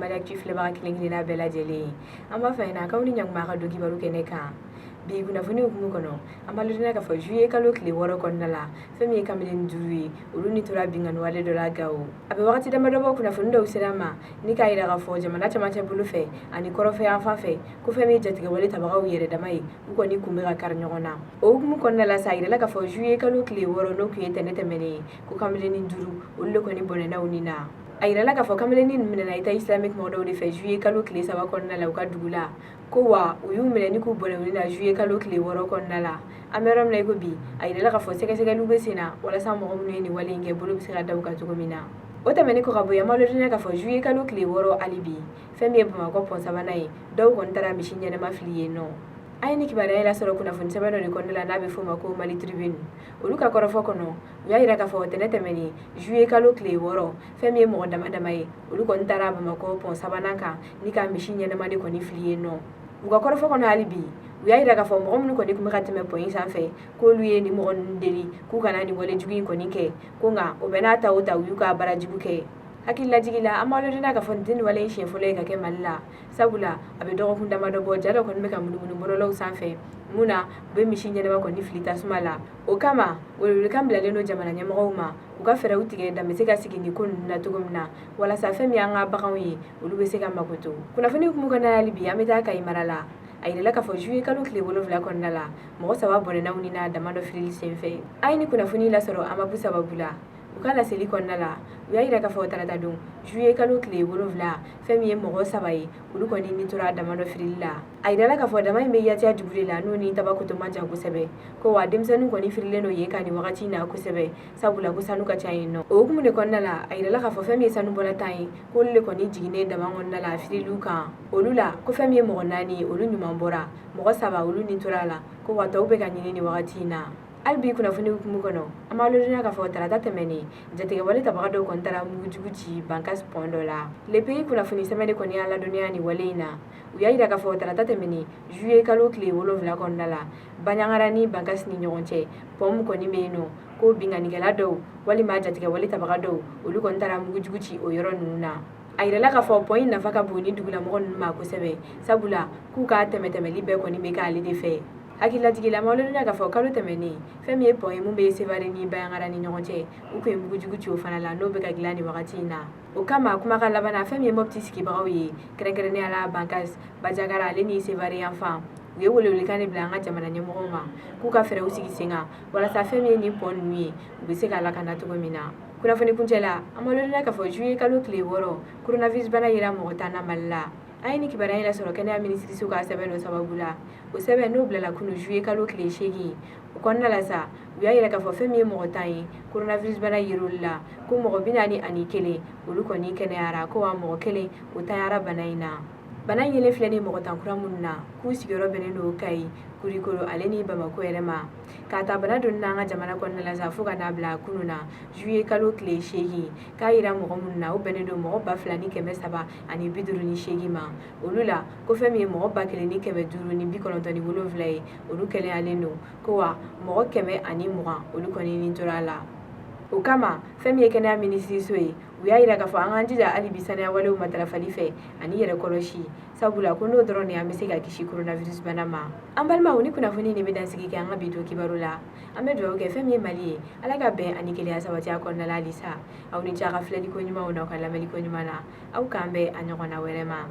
Mali Actu filɛbaga kelen-kelenna bɛɛ lajɛlen an b'a fɛ na k'aw ni ɲankuma ka don kibaru kɛnɛ kan bi kunnafoni hukumu kɔnɔ an b'a lajɛ k'a fɔ juillet kalo tile 6 kɔnɔna la fɛn min ye kamalen 5 ye olu ni tora bingani wale dɔ la Gawo a bɛ wagati damadɔ bɔ kunnafoni dɔw sera ma ni k'a yira k'a fɔ jamana camancɛ bolo fɛ ani kɔrɔfɛ yan fan fɛ ko fɛn min ye jatigɛ wale tabagaw yɛrɛ dama ye u kɔni kun bɛ ka kari ɲɔgɔn na o hukumu kɔnɔna la sa a yirala k'a fɔ juillet kalo tile 6 n'o kun ye tɛnɛ tɛmɛnen ye ko kamalen 5 olu de kɔni bɔnɛna u ni na a yirala k'a fɔ kamalen minɛna État islamique mɔgɔw de fɛ juillet kalo tile 3 kɔnɔna la u ka dugu la ko wa u y'u minɛ ni k'u bɔnɛ u ni na juillet kalo tile 6 kɔnɔna la an bɛ yɔrɔ min na i ko bi a yirala k'a fɔ sɛgɛsɛgɛliw bɛ sen na walasa mɔgɔ minnu ye nin wale in kɛ bolo bɛ se ka da u kan cogo min na o tɛmɛnen kɔ ka bɔ yen an b'a lajɛ k'a fɔ juillet kalo tile 6 hali bi fɛn min ye Bamakɔ pont sabanan ye dɔw kɔni taara misi ɲɛnɛma fili yen nɔ an ye ni kibaruya lasɔrɔ kunnafoni sɛbɛn dɔ de kɔnɔna la n'a bɛ f'o ma ko Mali Tribune olu ka kɔrɔfɔ kɔnɔ u y'a yira k'a fɔ tɛnɛ tɛmɛnen juillet kalo tile 6 fɛn min ye mɔgɔ dama ye olu kɔni taara Bamakɔ pont sabanan kan ni ka misi ɲɛnɛma de kɔni fili yen nɔ u ka kɔrɔfɔ kɔnɔ hali bi u y'a yira k'a fɔ mɔgɔ minnu kɔni kun bɛ ka tɛmɛ pont in sanfɛ k'olu ye ni mɔgɔ ninnu deli k'u kana nin walejugu in kɔni kɛ ko nka o bɛ n'a ta o ta u y'u ka baarajugu kɛ hakililajigi la an b'a lajɛ k'a fɔ nin tɛ nin wale in siɲɛ fɔlɔ ye ka kɛ Mali la sabula a bɛ dɔgɔkun damadɔ bɔ ja dɔ kɔni bɛ ka munumunu bɔlɔlɔw sanfɛ mun na u bɛ misi ɲɛnɛma kɔni fili tasuma la o kama welewelekan bilalen don jamana ɲɛmɔgɔw ma u ka fɛɛrɛw tigɛ dan bɛ se ka sigi nin ko ninnu na cogo min na walasa fɛn min y'an ka baganw ye olu bɛ se ka makoto kunnafoni hukumu kɔnɔna hali bi an bɛ taa Kayi mara la a yirala k'a fɔ juillet kalo tile 7 kɔnɔna la mɔgɔ 3 bɔnɛna u ni na dama dɔ firili senfɛ an ye ni kunnafoni lasɔrɔ Amabu sababu la u ka laseli kɔnɔna la u y'a yira k'a fɔ tarata don juillet kalo tile 7 fɛn min ye mɔgɔ 3 ye olu kɔni ni tora dama dɔ firili la a yirala k'a fɔ dama in bɛ Yatiya dugu de la n'o ni Tabakoto man jan kosɛbɛ ko wa denmisɛnninw kɔni firilen don yen ka nin wagati in na kosɛbɛ sabula ko sanu ka ca yen nɔ o hukumu de kɔnɔna la a yirala k'a fɔ fɛn min ye sanu bɔla tan ye k'olu de kɔni jiginnen dama kɔnɔna la firiliw kan olu la ko fɛn min ye mɔgɔ 4 ye olu ɲuman bɔra mɔgɔ 3 olu ni tora a la ko wa tɔw bɛ ka ɲini nin wagati in na hali bi kunnafoni hukumu kɔnɔ an b'a lajɛ k'a fɔ tarata tɛmɛnen jatigɛ wale tabaga dɔw kɔni taara mugujugu ci Bankas pont dɔ la le pays kunnafoni sɛbɛn de kɔni y'a ladɔnniya nin wale in na u y'a yira k'a fɔ tarata tɛmɛnen juillet kalo tile 7 kɔnɔna la Baɲangara ni Bankas ni ɲɔgɔn cɛ pont min kɔni bɛ yen nɔ ko binganikɛla dɔw walima jatigɛ wale tabaga dɔw olu kɔni taara mugujugu ci o yɔrɔ ninnu na a yirala k'a fɔ pont in nafa ka bon ni dugulamɔgɔ ninnu ma kosɛbɛ sabula k'u ka tɛmɛtɛmɛli bɛɛ kɔni bɛ k'ale de fɛ hakililajigila ma olu k'a fɔ kalo tɛmɛnen fɛn min ye pont ye mun bɛ Sevare ni Baɲangara ni ɲɔgɔn cɛ u kun ye mugujugu ci o fana la n'o bɛ ka dilan nin wagati in na o kama kumakan labanna fɛn min ye Mopti sigibagaw ye kɛrɛnkɛrɛnnenya la Bankas Bajagara ale ni Sevare yan fan u ye welewelekan de bila an ka jamana ɲɛmɔgɔw ma k'u ka fɛɛrɛw sigi sen kan walasa fɛn min ye nin pont ninnu ye u bɛ se ka lakana cogo min na kunnafoni kuncɛ la an b'a lajɛ k'a fɔ juillet kalo tile 6 coronavirus bana yera mɔgɔ 10 na Mali la an ye ni kibaruya in lasɔrɔ kɛnɛya minisiriso ka sɛbɛn dɔ sababu la o sɛbɛn n'o bilala kunun juillet kalo tile 8 o kɔnɔna la sa u y'a yira k'a fɔ fɛn min ye mɔgɔ 10 ye coronavirus bana yer'olu la ko mɔgɔ 41 olu kɔni kɛnɛyara ko wa mɔgɔ 1 o tanyara bana in na bana in yelen filɛ ni mɔgɔ 10 kura minnu na k'u sigiyɔrɔ bɛnnen don Kayi Kurikoro ale ni Bamako yɛrɛ ma k'a ta bana donni n'an ka jamana kɔnɔna la sa fo ka n'a bila kunun na juillet kalo tile 8 k'a yira mɔgɔ minnu na o bɛnnen don mɔgɔ 2358 ma olu la ko fɛn min ye mɔgɔ 1597 ye olu kɛnɛyalen don ko wa mɔgɔ 120 olu kɔni ni tora a la o kama fɛn min ye kɛnɛya minisiriso ye u y'a yira k'a fɔ an k'an jija hali bi saniya walew matarafali fɛ ani yɛrɛ kɔlɔsi sabula ko n'o dɔrɔn de an bɛ se ka kisi coronavirus bana ma an balimaw ni kunnafoni de bɛ dansigi kɛ an ka bi to kibaru la an bɛ dugawu kɛ fɛn min ye Mali ye ala ka bɛn ani kelenya sabati a kɔnɔna la halisa aw ni ce a ka filɛliko ɲumanw n'aw ka lamɛnliko ɲuman na aw k'an bɛn a ɲɔgɔnna wɛrɛ ma